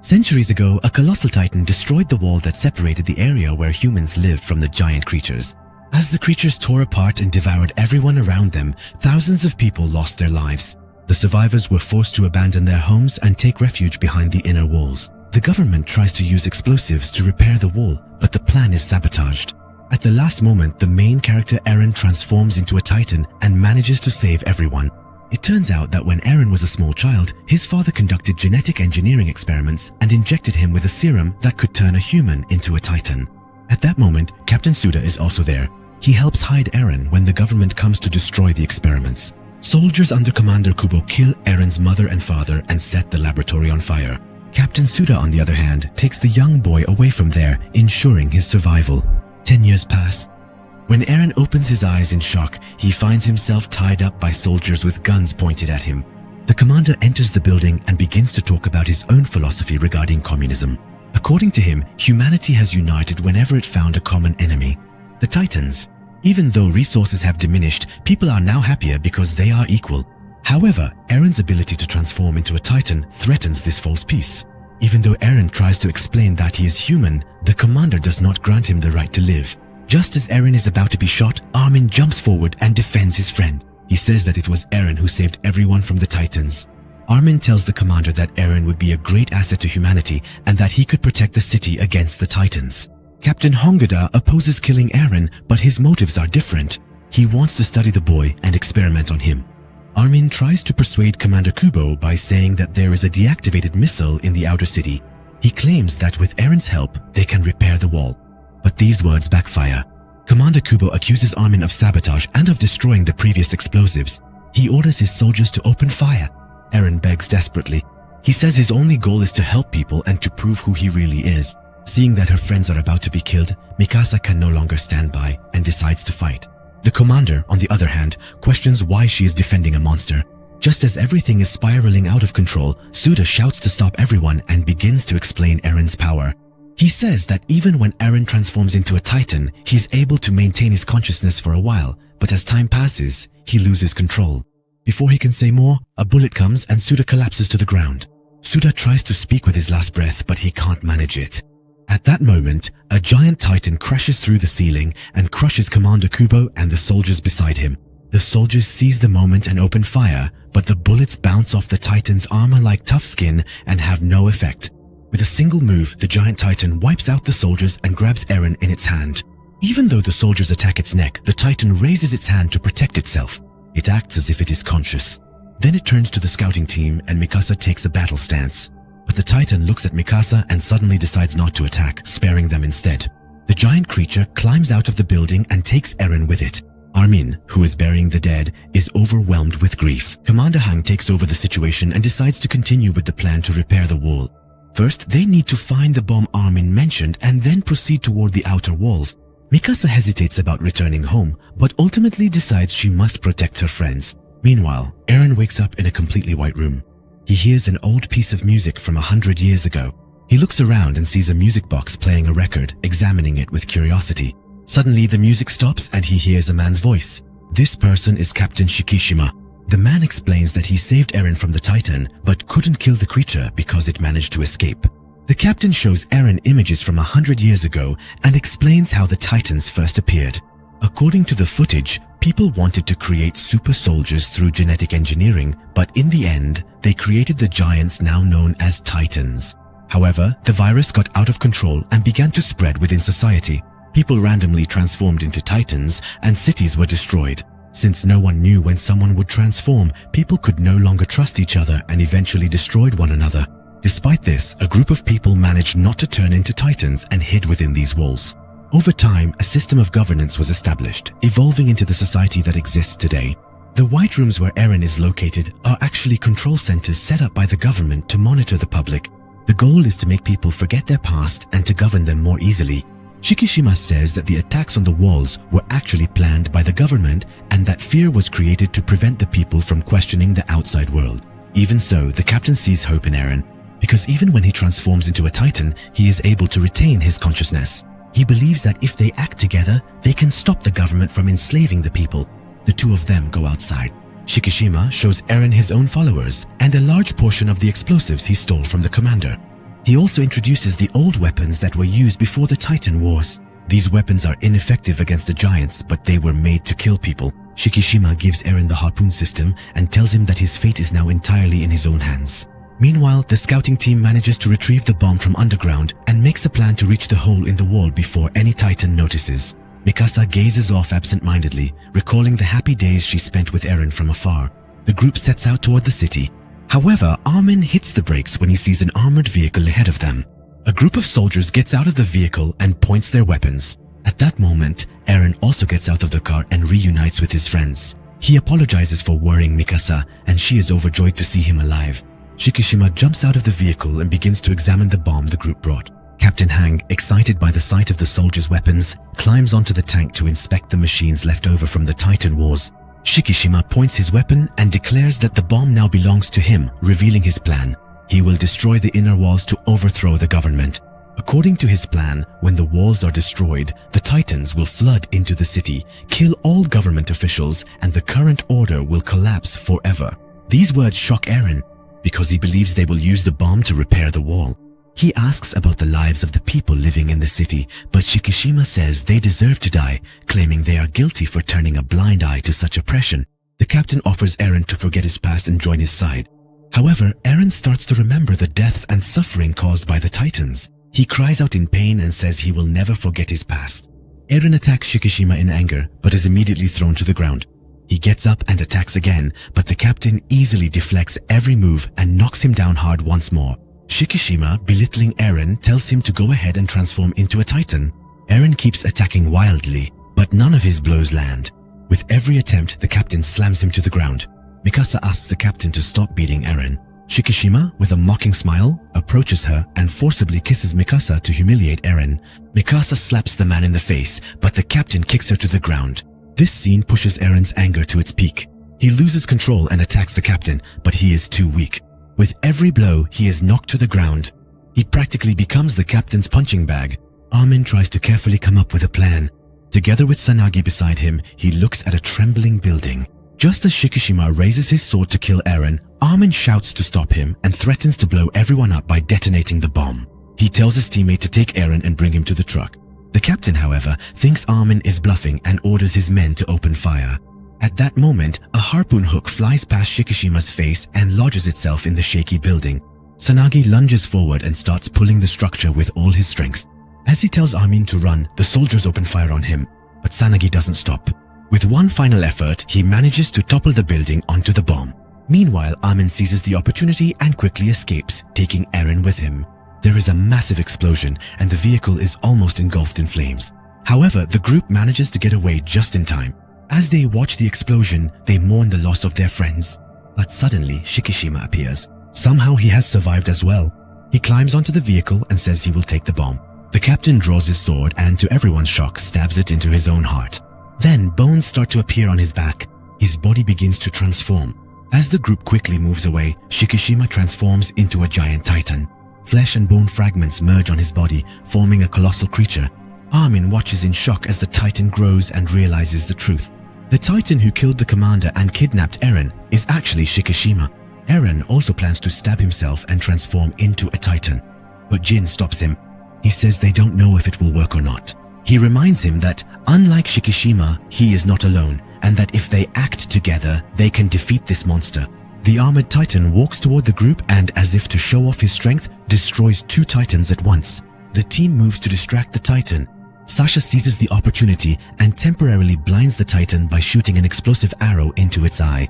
Centuries ago, a colossal titan destroyed the wall that separated the area where humans lived from the giant creatures. As the creatures tore apart and devoured everyone around them, thousands of people lost their lives. The survivors were forced to abandon their homes and take refuge behind the inner walls. The government tries to use explosives to repair the wall, but the plan is sabotaged. At the last moment, the main character Eren transforms into a titan and manages to save everyone. It turns out that when Eren was a small child, his father conducted genetic engineering experiments and injected him with a serum that could turn a human into a titan. At that moment, Captain Suda is also there. He helps hide Eren when the government comes to destroy the experiments. Soldiers under Commander Kubo kill Eren's mother and father and set the laboratory on fire. Captain Suda, on the other hand, takes the young boy away from there, ensuring his survival. 10 years pass. When Eren opens his eyes in shock, he finds himself tied up by soldiers with guns pointed at him. The commander enters the building and begins to talk about his own philosophy regarding communism. According to him, humanity has united whenever it found a common enemy: the Titans. Even though resources have diminished, people are now happier because they are equal. However, Eren's ability to transform into a Titan threatens this false peace. Even though Eren tries to explain that he is human, the commander does not grant him the right to live. Just as Eren is about to be shot, Armin jumps forward and defends his friend. He says that it was Eren who saved everyone from the Titans. Armin tells the commander that Eren would be a great asset to humanity and that he could protect the city against the Titans. Captain Hongô opposes killing Eren, but his motives are different. He wants to study the boy and experiment on him. Armin tries to persuade Commander Kubo by saying that there is a deactivated missile in the outer city. He claims that with Eren's help, they can repair the wall. But these words backfire. Commander Kubo accuses Armin of sabotage and of destroying the previous explosives. He orders his soldiers to open fire. Eren begs desperately. He says his only goal is to help people and to prove who he really is. Seeing that her friends are about to be killed, Mikasa can no longer stand by and decides to fight. The commander, on the other hand, questions why she is defending a monster. Just as everything is spiraling out of control, Suda shouts to stop everyone and begins to explain Eren's power. He says that even when Eren transforms into a Titan, he is able to maintain his consciousness for a while, but as time passes, he loses control. Before he can say more, a bullet comes and Suda collapses to the ground. Suda tries to speak with his last breath, but he can't manage it. At that moment, a giant Titan crashes through the ceiling and crushes Commander Kubo and the soldiers beside him. The soldiers seize the moment and open fire, but the bullets bounce off the Titan's armor like tough skin and have no effect. With a single move, the giant Titan wipes out the soldiers and grabs Eren in its hand. Even though the soldiers attack its neck, the Titan raises its hand to protect itself. It acts as if it is conscious. Then it turns to the scouting team and Mikasa takes a battle stance. But the Titan looks at Mikasa and suddenly decides not to attack, sparing them instead. The giant creature climbs out of the building and takes Eren with it. Armin, who is burying the dead, is overwhelmed with grief. Commander Hang takes over the situation and decides to continue with the plan to repair the wall. First, they need to find the bomb Armin mentioned and then proceed toward the outer walls. Mikasa hesitates about returning home, but ultimately decides she must protect her friends. Meanwhile, Eren wakes up in a completely white room. He hears an old piece of music from 100 years ago. He looks around and sees a music box playing a record, examining it with curiosity. Suddenly, the music stops and he hears a man's voice. This person is Captain Shikishima. The man explains that he saved Eren from the Titan, but couldn't kill the creature because it managed to escape. The captain shows Eren images from 100 years ago and explains how the Titans first appeared. According to the footage, people wanted to create super soldiers through genetic engineering, but in the end, they created the giants now known as Titans. However, the virus got out of control and began to spread within society. People randomly transformed into Titans and cities were destroyed. Since no one knew when someone would transform, people could no longer trust each other and eventually destroyed one another. Despite this, a group of people managed not to turn into Titans and hid within these walls. Over time, a system of governance was established, evolving into the society that exists today. The white rooms where Eren is located are actually control centers set up by the government to monitor the public. The goal is to make people forget their past and to govern them more easily. Shikishima says that the attacks on the walls were actually planned by the government and that fear was created to prevent the people from questioning the outside world. Even so, the captain sees hope in Eren, because even when he transforms into a Titan, he is able to retain his consciousness. He believes that if they act together, they can stop the government from enslaving the people. The two of them go outside. Shikishima shows Eren his own followers and a large portion of the explosives he stole from the commander. He also introduces the old weapons that were used before the Titan Wars. These weapons are ineffective against the giants, but they were made to kill people. Shikishima gives Eren the harpoon system and tells him that his fate is now entirely in his own hands. Meanwhile, the scouting team manages to retrieve the bomb from underground and makes a plan to reach the hole in the wall before any Titan notices. Mikasa gazes off absent-mindedly, recalling the happy days she spent with Eren from afar. The group sets out toward the city. However, Armin hits the brakes when he sees an armored vehicle ahead of them. A group of soldiers gets out of the vehicle and points their weapons. At that moment, Eren also gets out of the car and reunites with his friends. He apologizes for worrying Mikasa, and she is overjoyed to see him alive. Shikishima jumps out of the vehicle and begins to examine the bomb the group brought. Captain Hang, excited by the sight of the soldiers' weapons, climbs onto the tank to inspect the machines left over from the Titan Wars. Shikishima points his weapon and declares that the bomb now belongs to him, revealing his plan. He will destroy the inner walls to overthrow the government. According to his plan, when the walls are destroyed, the Titans will flood into the city, kill all government officials, and the current order will collapse forever. These words shock Eren, because he believes they will use the bomb to repair the wall. He asks about the lives of the people living in the city, but Shikishima says they deserve to die, claiming they are guilty for turning a blind eye to such oppression. The captain offers Eren to forget his past and join his side. However, Eren starts to remember the deaths and suffering caused by the Titans. He cries out in pain and says he will never forget his past. Eren attacks Shikishima in anger, but is immediately thrown to the ground. He gets up and attacks again, but the captain easily deflects every move and knocks him down hard once more. Shikishima, belittling Eren, tells him to go ahead and transform into a Titan. Eren keeps attacking wildly, but none of his blows land. With every attempt, the captain slams him to the ground. Mikasa asks the captain to stop beating Eren. Shikishima, with a mocking smile, approaches her and forcibly kisses Mikasa to humiliate Eren. Mikasa slaps the man in the face, but the captain kicks her to the ground. This scene pushes Eren's anger to its peak. He loses control and attacks the captain, but he is too weak. With every blow, he is knocked to the ground. He practically becomes the captain's punching bag. Armin tries to carefully come up with a plan. Together with Sanagi beside him, he looks at a trembling building. Just as Shikishima raises his sword to kill Eren, Armin shouts to stop him and threatens to blow everyone up by detonating the bomb. He tells his teammate to take Eren and bring him to the truck. The captain, however, thinks Armin is bluffing and orders his men to open fire. At that moment, a harpoon hook flies past Shikishima's face and lodges itself in the shaky building. Sanagi lunges forward and starts pulling the structure with all his strength. As he tells Armin to run, the soldiers open fire on him, but Sanagi doesn't stop. With one final effort, he manages to topple the building onto the bomb. Meanwhile, Armin seizes the opportunity and quickly escapes, taking Eren with him. There is a massive explosion and the vehicle is almost engulfed in flames. However, the group manages to get away just in time. As they watch the explosion, they mourn the loss of their friends. But suddenly, Shikishima appears. Somehow he has survived as well. He climbs onto the vehicle and says he will take the bomb. The captain draws his sword and, to everyone's shock, stabs it into his own heart. Then bones start to appear on his back. His body begins to transform. As the group quickly moves away, Shikishima transforms into a giant titan. Flesh and bone fragments merge on his body, forming a colossal creature. Armin watches in shock as the titan grows and realizes the truth. The titan who killed the commander and kidnapped Eren is actually Shikishima. Eren also plans to stab himself and transform into a titan. But Jin stops him. He says they don't know if it will work or not. He reminds him that, unlike Shikishima, he is not alone, and that if they act together, they can defeat this monster. The armored titan walks toward the group and, as if to show off his strength, destroys two titans at once. The team moves to distract the titan. Sasha seizes the opportunity and temporarily blinds the titan by shooting an explosive arrow into its eye.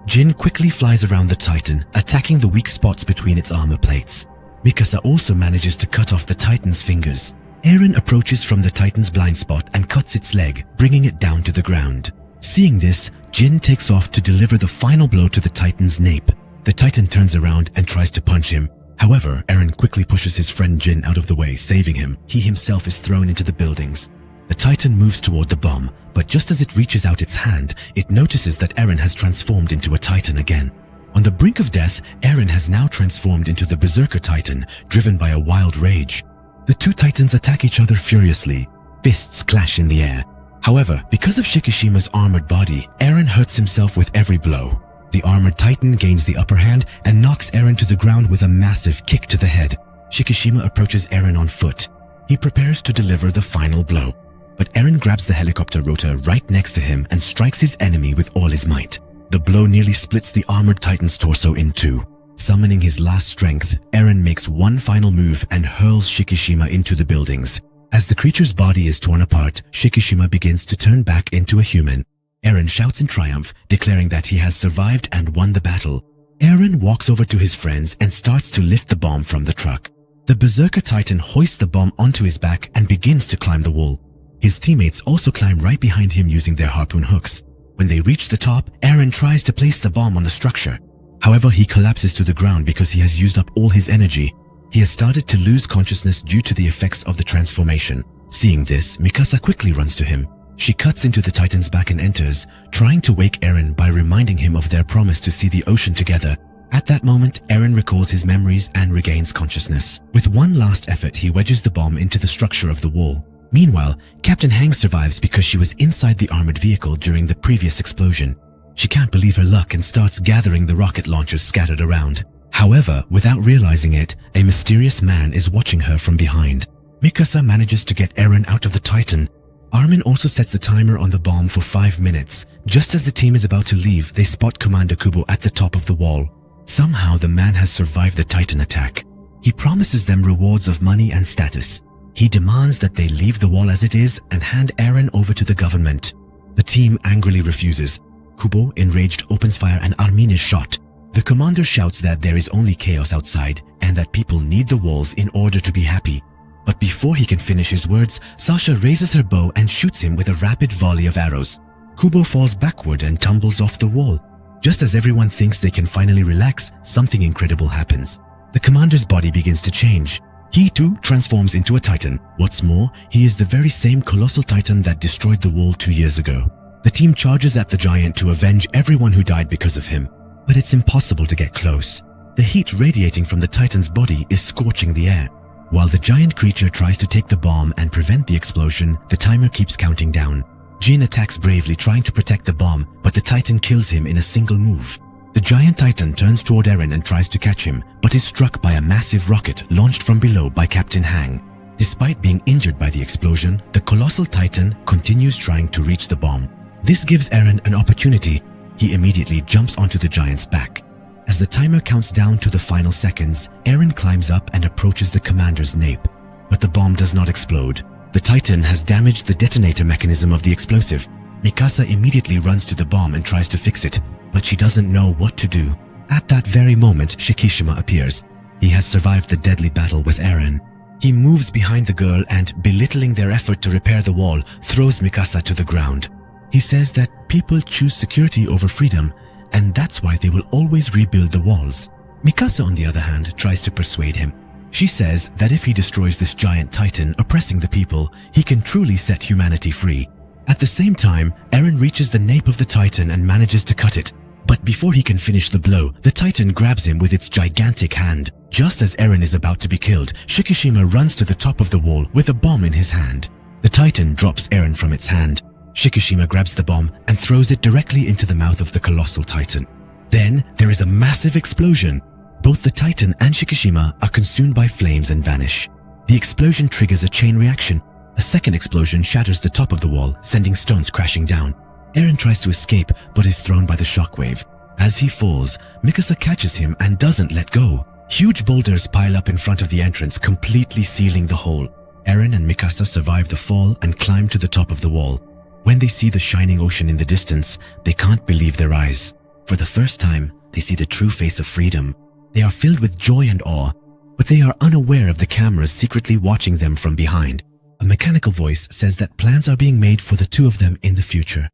Jin quickly flies around the titan, attacking the weak spots between its armor plates. Mikasa also manages to cut off the titan's fingers. Eren approaches from the titan's blind spot and cuts its leg, bringing it down to the ground. Seeing this, Jin takes off to deliver the final blow to the titan's nape. The titan turns around and tries to punch him. However, Eren quickly pushes his friend Jin out of the way, saving him. He himself is thrown into the buildings. The titan moves toward the bomb, but just as it reaches out its hand, it notices that Eren has transformed into a titan again. On the brink of death, Eren has now transformed into the Berserker Titan, driven by a wild rage. The two titans attack each other furiously. Fists clash in the air. However, because of Shikishima's armored body, Eren hurts himself with every blow. The armored titan gains the upper hand and knocks Eren to the ground with a massive kick to the head. Shikishima approaches Eren on foot. He prepares to deliver the final blow. But Eren grabs the helicopter rotor right next to him and strikes his enemy with all his might. The blow nearly splits the armored titan's torso in two. Summoning his last strength, Eren makes one final move and hurls Shikishima into the buildings. As the creature's body is torn apart, Shikishima begins to turn back into a human. Eren shouts in triumph, declaring that he has survived and won the battle. Eren walks over to his friends and starts to lift the bomb from the truck. The Berserker Titan hoists the bomb onto his back and begins to climb the wall. His teammates also climb right behind him using their harpoon hooks. When they reach the top, Eren tries to place the bomb on the structure. However, he collapses to the ground because he has used up all his energy. He has started to lose consciousness due to the effects of the transformation. Seeing this, Mikasa quickly runs to him. She cuts into the Titan's back and enters, trying to wake Eren by reminding him of their promise to see the ocean together. At that moment, Eren recalls his memories and regains consciousness. With one last effort, he wedges the bomb into the structure of the wall. Meanwhile, Captain Hang survives because she was inside the armored vehicle during the previous explosion. She can't believe her luck and starts gathering the rocket launchers scattered around. However, without realizing it, a mysterious man is watching her from behind. Mikasa manages to get Eren out of the Titan. Armin also sets the timer on the bomb for 5 minutes. Just as the team is about to leave, they spot Commander Kubo at the top of the wall. Somehow, the man has survived the Titan attack. He promises them rewards of money and status. He demands that they leave the wall as it is and hand Eren over to the government. The team angrily refuses. Kubo, enraged, opens fire and Armin is shot. The commander shouts that there is only chaos outside and that people need the walls in order to be happy. But before he can finish his words, Sasha raises her bow and shoots him with a rapid volley of arrows. Kubo falls backward and tumbles off the wall. Just as everyone thinks they can finally relax, something incredible happens. The commander's body begins to change. He too transforms into a Titan. What's more, he is the very same colossal Titan that destroyed the wall 2 years ago. The team charges at the giant to avenge everyone who died because of him. But it's impossible to get close. The heat radiating from the Titan's body is scorching the air. While the giant creature tries to take the bomb and prevent the explosion, the timer keeps counting down. Jin attacks bravely, trying to protect the bomb, but the Titan kills him in a single move. The giant Titan turns toward Eren and tries to catch him, but is struck by a massive rocket launched from below by Captain Hang. Despite being injured by the explosion, the colossal Titan continues trying to reach the bomb. This gives Eren an opportunity. He immediately jumps onto the giant's back. As the timer counts down to the final seconds, Eren climbs up and approaches the commander's nape. But the bomb does not explode. The Titan has damaged the detonator mechanism of the explosive. Mikasa immediately runs to the bomb and tries to fix it, but she doesn't know what to do. At that very moment, Shikishima appears. He has survived the deadly battle with Eren. He moves behind the girl and, belittling their effort to repair the wall, throws Mikasa to the ground. He says that people choose security over freedom, and that's why they will always rebuild the walls. Mikasa, on the other hand, tries to persuade him. She says that if he destroys this giant Titan oppressing the people, he can truly set humanity free. At the same time, Eren reaches the nape of the Titan and manages to cut it. But before he can finish the blow, the Titan grabs him with its gigantic hand. Just as Eren is about to be killed, Shikishima runs to the top of the wall with a bomb in his hand. The Titan drops Eren from its hand. Shikishima grabs the bomb and throws it directly into the mouth of the colossal Titan. Then there is a massive explosion. Both the Titan and Shikishima are consumed by flames and vanish. The explosion triggers a chain reaction. A second explosion shatters the top of the wall, sending stones crashing down. Eren tries to escape, but is thrown by the shockwave. As he falls, Mikasa catches him and doesn't let go. Huge boulders pile up in front of the entrance, completely sealing the hole. Eren and Mikasa survive the fall and climb to the top of the wall. When they see the shining ocean in the distance, they can't believe their eyes. For the first time, they see the true face of freedom. They are filled with joy and awe, but they are unaware of the cameras secretly watching them from behind. A mechanical voice says that plans are being made for the two of them in the future.